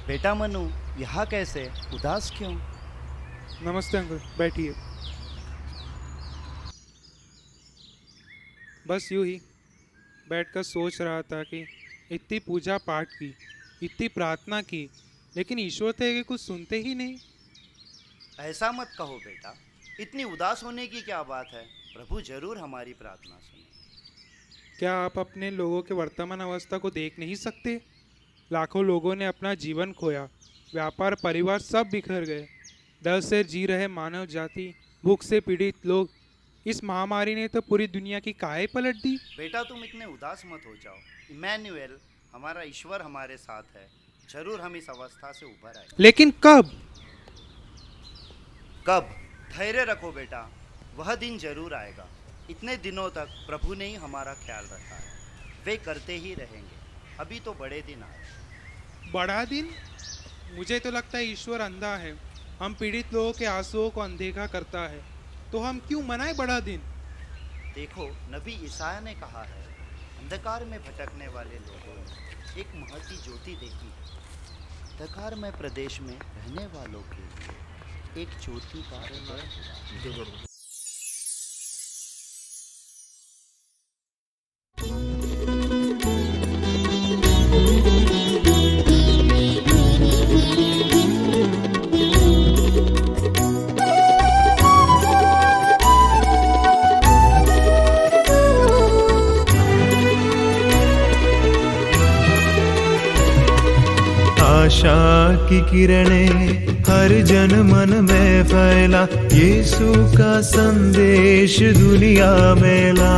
बेटा मनु, यहाँ कैसे? उदास क्यों? नमस्ते अंकल, बैठिए। बस यूं ही बैठकर सोच रहा था कि इतनी पूजा पाठ की, इतनी प्रार्थना की, लेकिन ईश्वर थे कि कुछ सुनते ही नहीं। ऐसा मत कहो बेटा, इतनी उदास होने की क्या बात है? प्रभु जरूर हमारी प्रार्थना सुने। क्या आप अपने लोगों के वर्तमान अवस्था को देख नहीं सकते? लाखों लोगों ने अपना जीवन खोया, व्यापार परिवार सब बिखर गए। दर्द से जी रहे मानव जाति, भूख से पीड़ित लोग, इस महामारी ने तो पूरी दुनिया की काया पलट दी। बेटा तुम इतने उदास मत हो जाओ। इमैनुएल, हमारा ईश्वर हमारे साथ है। जरूर हम इस अवस्था से उभर आए। लेकिन कब? कब? धैर्य रखो बेटा, वह दिन जरूर आएगा। इतने दिनों तक प्रभु ने ही हमारा ख्याल रखा है, वे करते ही रहेंगे। अभी तो बड़े दिन आए। बड़ा दिन? मुझे तो लगता है ईश्वर अंधा है। हम पीड़ित लोगों के आंसुओं को अनदेखा करता है, तो हम क्यों मनाए बड़ा दिन? देखो, नबी ईसाया ने कहा है, अंधकार में भटकने वाले लोगों ने एक महती ज्योति देखी है। अंधकार में प्रदेश में रहने वालों के लिए एक ज्योति का उदय हुआ। आशा की किरणें हर जन मन में फैला, यीशु का संदेश दुनिया में ला।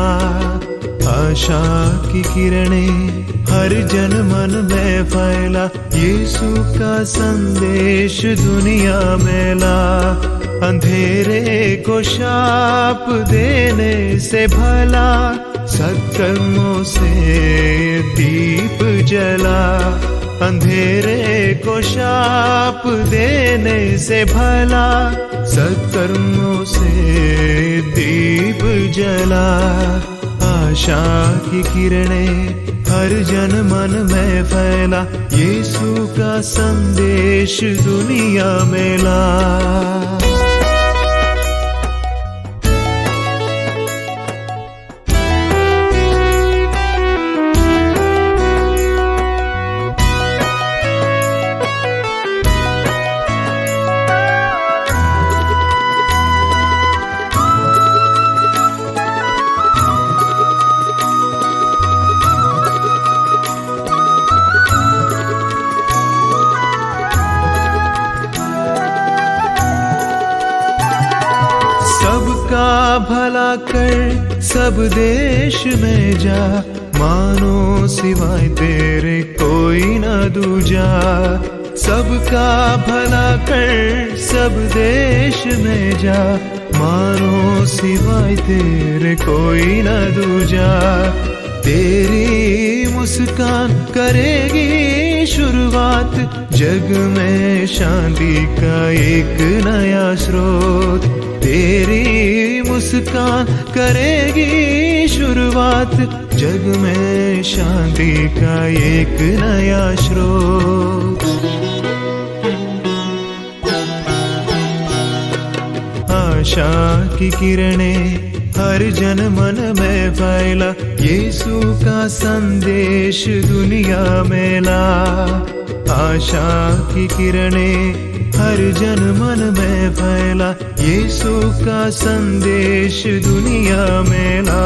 आशा की किरणें हर जन मन में फैला, यीशु का संदेश दुनिया में ला। अंधेरे को शाप देने से भला, सत्कर्मों से दीप जला। अंधेरे को शाप देने से भला, सत्कर्मों से दीप जला। आशा की किरणें हर जन मन में फैला, यीशु का संदेश दुनिया में ला। सबका भला कर सब देश में जा, मानो सिवाय तेरे कोई न दूजा। सबका भला कर सब देश में जा, मानो सिवाय तेरे कोई न दूजा। तेरी मुस्कान करेगी शुरुआत, जग में शांति का एक नया स्रोत। तेरी मुस्कान करेगी शुरुआत, जग में शांति का एक नया स्रोत। आशा की किरणें हर जन मन में फैला, यीशु का संदेश दुनिया में ला। आशा की किरणें हर जन मन में फैला, यीशु का संदेश दुनिया में ला।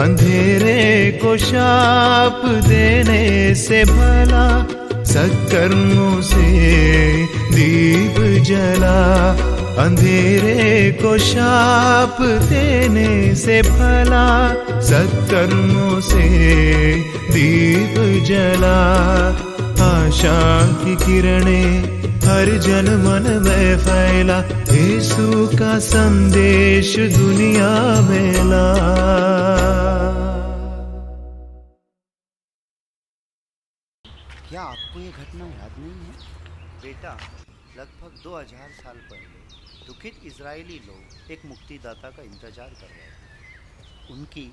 अंधेरे को शाप देने से भला, सत्कर्मों से दीप जला। अंधेरे को शाप देने से भला, सत्कर्मों से दीप जला। आशा की किरणें हर जन मन में फैला, यीशु का संदेश दुनिया में ला। क्या आपको ये घटना याद नहीं है? बेटा, लगभग 2000 साल पहले दुखित इजरायली लोग एक मुक्तिदाता का इंतजार कर रहे थे। उनकी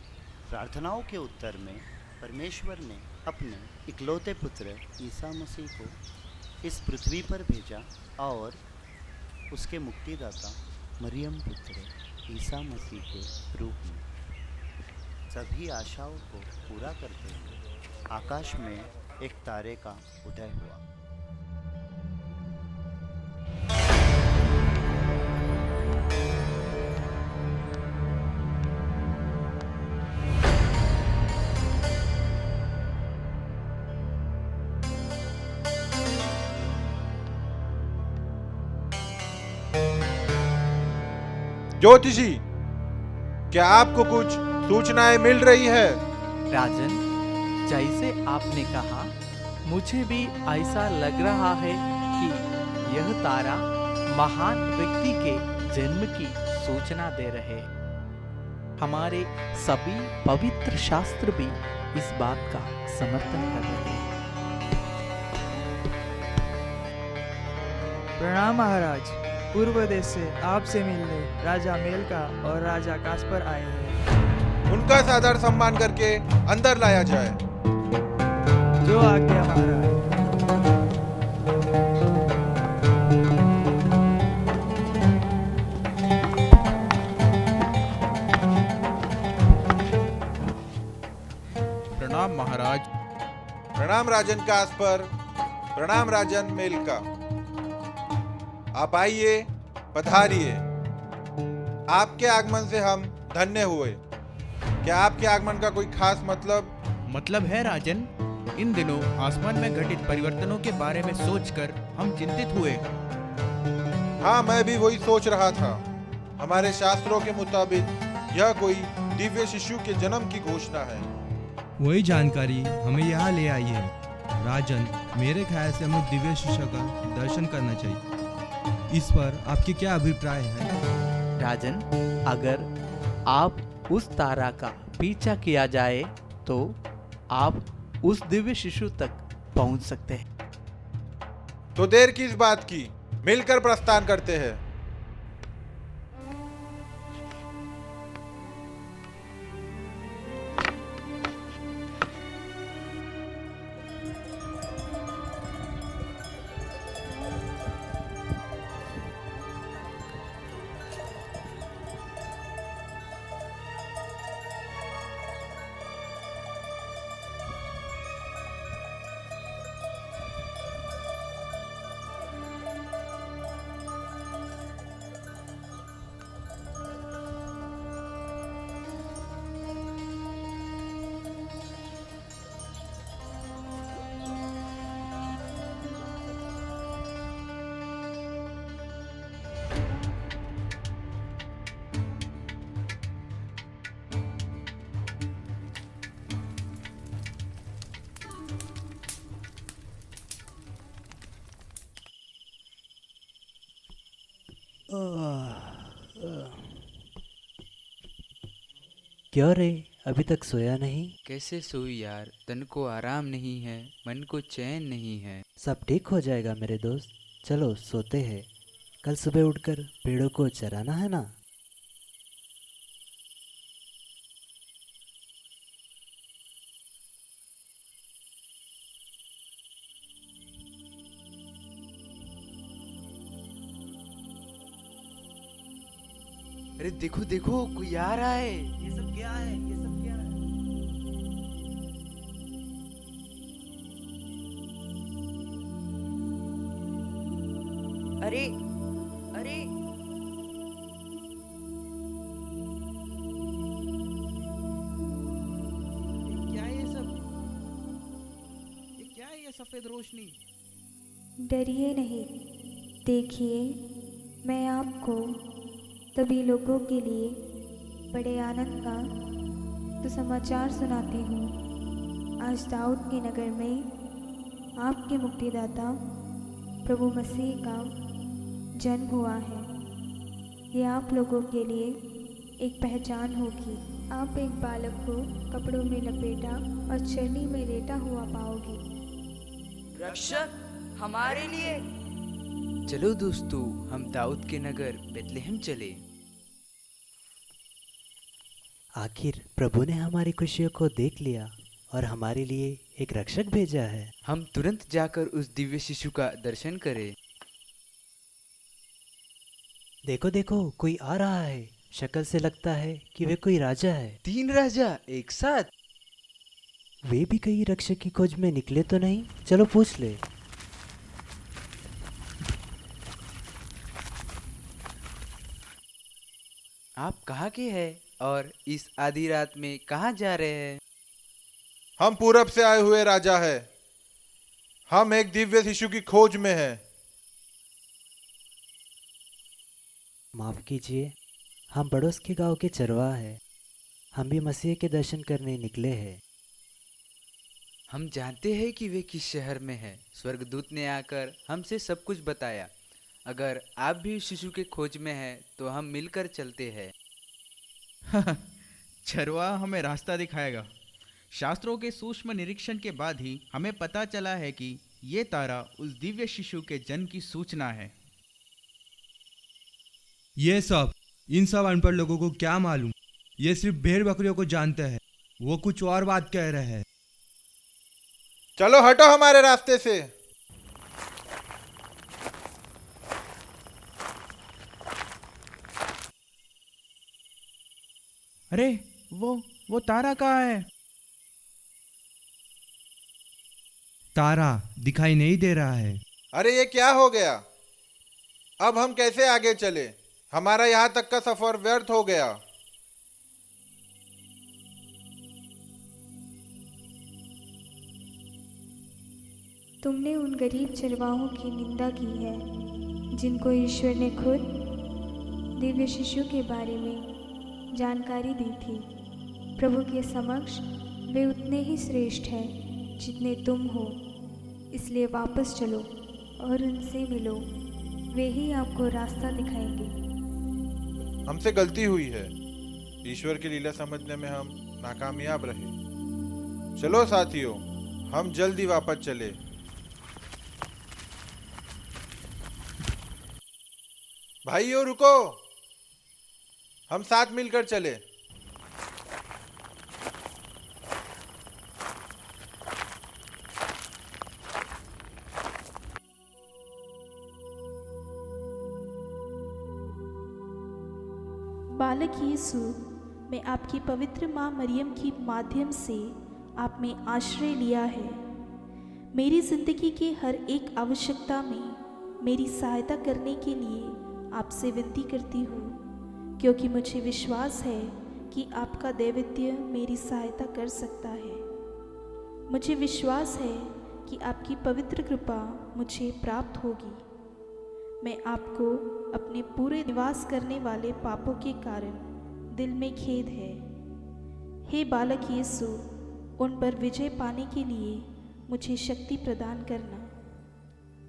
प्रार्थनाओं के उत्तर में परमेश्वर ने अपने इकलौते पुत्र ईसा मसीह को इस पृथ्वी पर भेजा और उसके मुक्तिदाता मरियम पुत्र ईसा मसीह के रूप में सभी आशाओं को पूरा करते हुए आकाश में एक तारे का उदय हुआ। ज्योतिषी, क्या आपको कुछ सूचनाएं मिल रही है? राजन, जैसे आपने कहा, मुझे भी ऐसा लग रहा है कि यह तारा महान व्यक्ति के जन्म की सूचना दे रहे हैं। हमारे सभी पवित्र शास्त्र भी इस बात का समर्थन कर रहे हैं। प्रणाम महाराज। पूर्व देश से आपसे मिलने राजा मेलका और राजा कास्पर आए हैं। उनका सादर सम्मान करके अंदर लाया जाए। जो आज्ञा महाराज। प्रणाम महाराज। प्रणाम राजन कास्पर, प्रणाम राजन मेलका। आप आइए, पधारिए। आपके आगमन से हम धन्य हुए। क्या आपके आगमन का कोई खास मतलब है राजन, इन दिनों आसमान में घटित परिवर्तनों के बारे में सोचकर हम चिंतित हुए। हाँ, मैं भी वही सोच रहा था। हमारे शास्त्रों के मुताबिक यह कोई दिव्य शिशु के जन्म की घोषणा है। वही जानकारी हमें यहाँ ले आई है। राजन, मेरे ख्याल से हमें दिव्य शिशु का दर्शन करना चाहिए। इस पर आपके क्या अभिप्राय है? राजन, अगर आप उस तारा का पीछा किया जाए तो आप उस दिव्य शिशु तक पहुंच सकते हैं। तो देर किस बात की, मिलकर प्रस्थान करते हैं। क्यों रे, अभी तक सोया नहीं? कैसे सोई यार, तन को आराम नहीं है, मन को चैन नहीं है। सब ठीक हो जाएगा मेरे दोस्त, चलो सोते हैं। कल सुबह उठकर पेड़ों को चराना है ना। अरे देखो देखो, कोई आ रहा है। ये सब क्या है? ये सब क्या है? अरे अरे, क्या है ये सब? ये क्या है ये सफेद रोशनी? डरिए नहीं, देखिए मैं आपको सभी लोगों के लिए बड़े आनंद का तो समाचार सुनाती हूँ। आज दाऊद के नगर में आपके मुक्तिदाता प्रभु मसीह का जन्म हुआ है। ये आप लोगों के लिए एक पहचान होगी। आप एक बालक को कपड़ों में लपेटा और चरनी में लेटा हुआ पाओगे। रक्षक हमारे लिए। चलो दोस्तों, हम दाऊद के नगर बेथलेहम चले। आखिर प्रभु ने हमारी खुशियों को देख लिया और हमारे लिए एक रक्षक भेजा है। हम तुरंत जाकर उस दिव्य शिशु का दर्शन करें। देखो देखो, कोई आ रहा है। शक्ल से लगता है कि वे कोई राजा है। 3 राजा एक साथ? वे भी कहीं रक्षक की खोज में निकले तो नहीं? चलो पूछ ले। आप कहाँ के हैं और इस आधी रात में कहाँ जा रहे हैं? हम पूरब से आए हुए राजा है। हम एक दिव्य शिशु की खोज में हैं। माफ कीजिए, हम पड़ोस के गांव के चरवाहा हैं। हम भी मसीह के दर्शन करने निकले हैं। हम जानते हैं कि वे किस शहर में है। स्वर्गदूत ने आकर हमसे सब कुछ बताया। अगर आप भी शिशु के खोज में हैं तो हम मिलकर चलते हैं। चरवाहा हमें रास्ता दिखाएगा। शास्त्रों के सूक्ष्म निरीक्षण के बाद ही हमें पता चला है कि ये तारा उस दिव्य शिशु के जन्म की सूचना है। इन सब अनपढ़ लोगों को क्या मालूम? ये सिर्फ भेड़ बकरियों को जानते हैं। वो कुछ और बात कह रहे हैं। चलो हटो हमारे रास्ते से। अरे वो तारा कहाँ है? तारा दिखाई नहीं दे रहा है। अरे ये क्या हो गया? अब हम कैसे आगे चले? हमारा यहाँ तक का सफर व्यर्थ हो गया। तुमने उन गरीब चरवाहों की निंदा की है जिनको ईश्वर ने खुद दिव्य शिशु के बारे में जानकारी दी थी। प्रभु के समक्ष वे उतने ही श्रेष्ठ हैं जितने तुम हो। इसलिए वापस चलो और उनसे मिलो। वे ही आपको रास्ता दिखाएंगे। हमसे गलती हुई है। ईश्वर की लीला समझने में हम नाकामयाब रहे। चलो साथियों, हम जल्दी वापस चले। भाइयों रुको, हम साथ मिलकर चले। बालक यीशु, मैं आपकी पवित्र माँ मरियम की माध्यम से आप में आश्रय लिया है। मेरी जिंदगी की हर एक आवश्यकता में मेरी सहायता करने के लिए आपसे विनती करती हूँ, क्योंकि मुझे विश्वास है कि आपका दैवत्य मेरी सहायता कर सकता है। मुझे विश्वास है कि आपकी पवित्र कृपा मुझे प्राप्त होगी। मैं आपको अपने पूरे निवास करने वाले पापों के कारण दिल में खेद है। हे बालक यीशु, उन पर विजय पाने के लिए मुझे शक्ति प्रदान करना।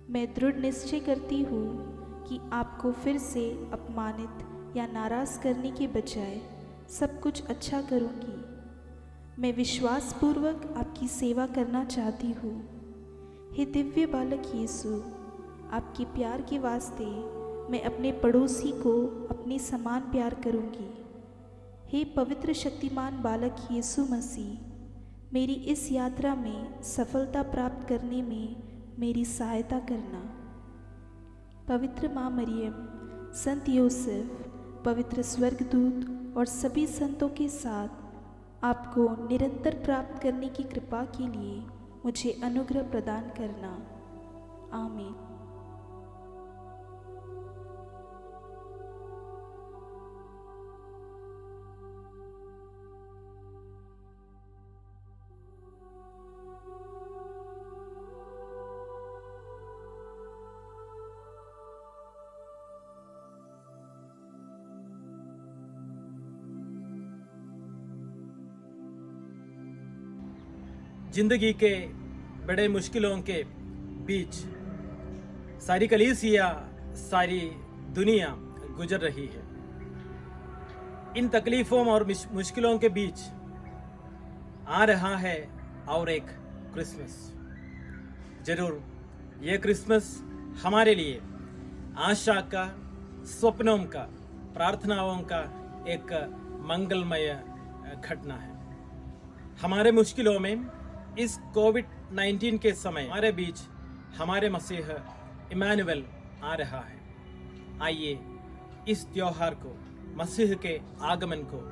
मैं दृढ़ निश्चय करती हूँ कि आपको फिर से अपमानित या नाराज़ करने के बजाय सब कुछ अच्छा करूँगी। मैं विश्वासपूर्वक आपकी सेवा करना चाहती हूँ। हे दिव्य बालक यीशु, आपके प्यार के वास्ते मैं अपने पड़ोसी को अपने समान प्यार करूँगी। हे पवित्र शक्तिमान बालक यीशु मसीह, मेरी इस यात्रा में सफलता प्राप्त करने में मेरी सहायता करना। पवित्र माँ मरियम, संत यूसुफ, पवित्र स्वर्गदूत और सभी संतों के साथ आपको निरंतर प्राप्त करने की कृपा के लिए मुझे अनुग्रह प्रदान करना। आमीन। जिंदगी के बड़े मुश्किलों के बीच सारी कलीसिया, सारी दुनिया गुजर रही है। इन तकलीफ़ों और मुश्किलों के बीच आ रहा है और एक क्रिसमस। ज़रूर ये क्रिसमस हमारे लिए आशा का, स्वप्नों का, प्रार्थनाओं का एक मंगलमय घटना है। हमारे मुश्किलों में इस कोविड-19 के समय हमारे बीच हमारे मसीह इमानुएल आ रहा है। आइए इस त्योहार को, मसीह के आगमन को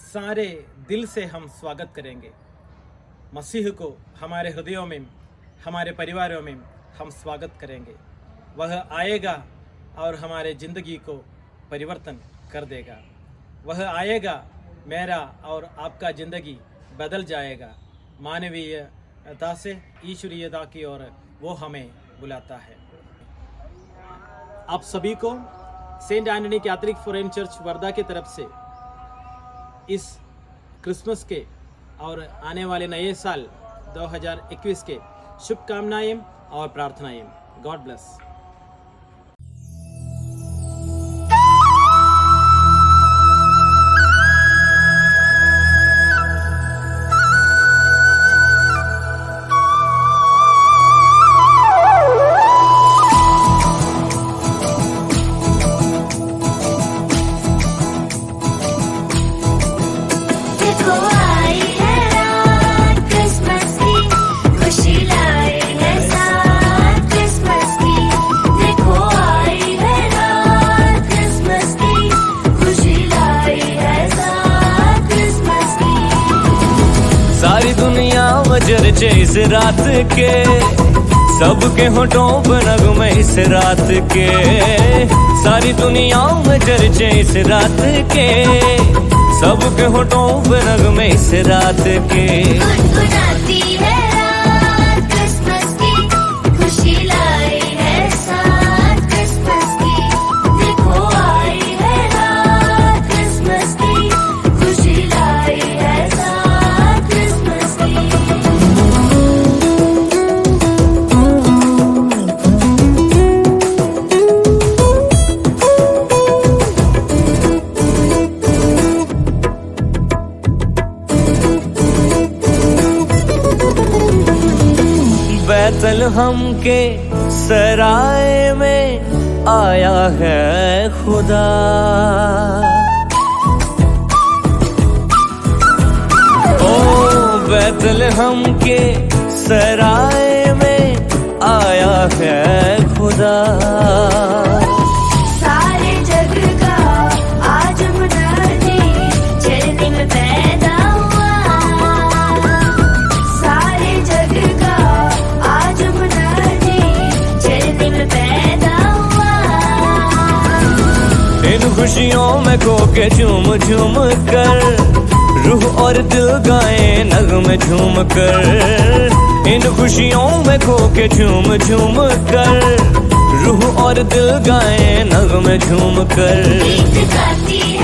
सारे दिल से हम स्वागत करेंगे। मसीह को हमारे हृदयों में, हमारे परिवारों में हम स्वागत करेंगे। वह आएगा और हमारे ज़िंदगी को परिवर्तन कर देगा। वह आएगा, मेरा और आपका ज़िंदगी बदल जाएगा। मानवीयता से ईश्वरीयता की ओर वो हमें बुलाता है। आप सभी को saint Antony Catholic forane church Wardha की तरफ से इस क्रिसमस के और आने वाले नए साल 2021 के शुभकामनाएं और प्रार्थनाएं। God bless. चर्चे इस रात के, सबके होठों पर नगमे इस रात के। सारी दुनिया में चर्चे इस रात के, सबके होठों पर नगमे इस रात के। गुनगुनाती है रात क्रिसमस की, खुशी लाई है साथ क्रिसमस की। देखो आई है रात क्रिसमस की, खुशी लाई है साथ क्रिसमस की। बैतलहम के सराय में आया है खुदा। ओ बैतलहम के सराय में आया है खुदा। सारे जग का आज मुनादी चलने में पैदा हुआ। सारे जग का आज मुनादी चलने में पैदा हुआ। इन खुशियों में खो के झूम झूम कर, रूह और दिल गाए नगमे झूम कर। इन खुशियों में खो के झूम झूम कर, रूह और दिल गाए नगमे झूम कर। गीत गाती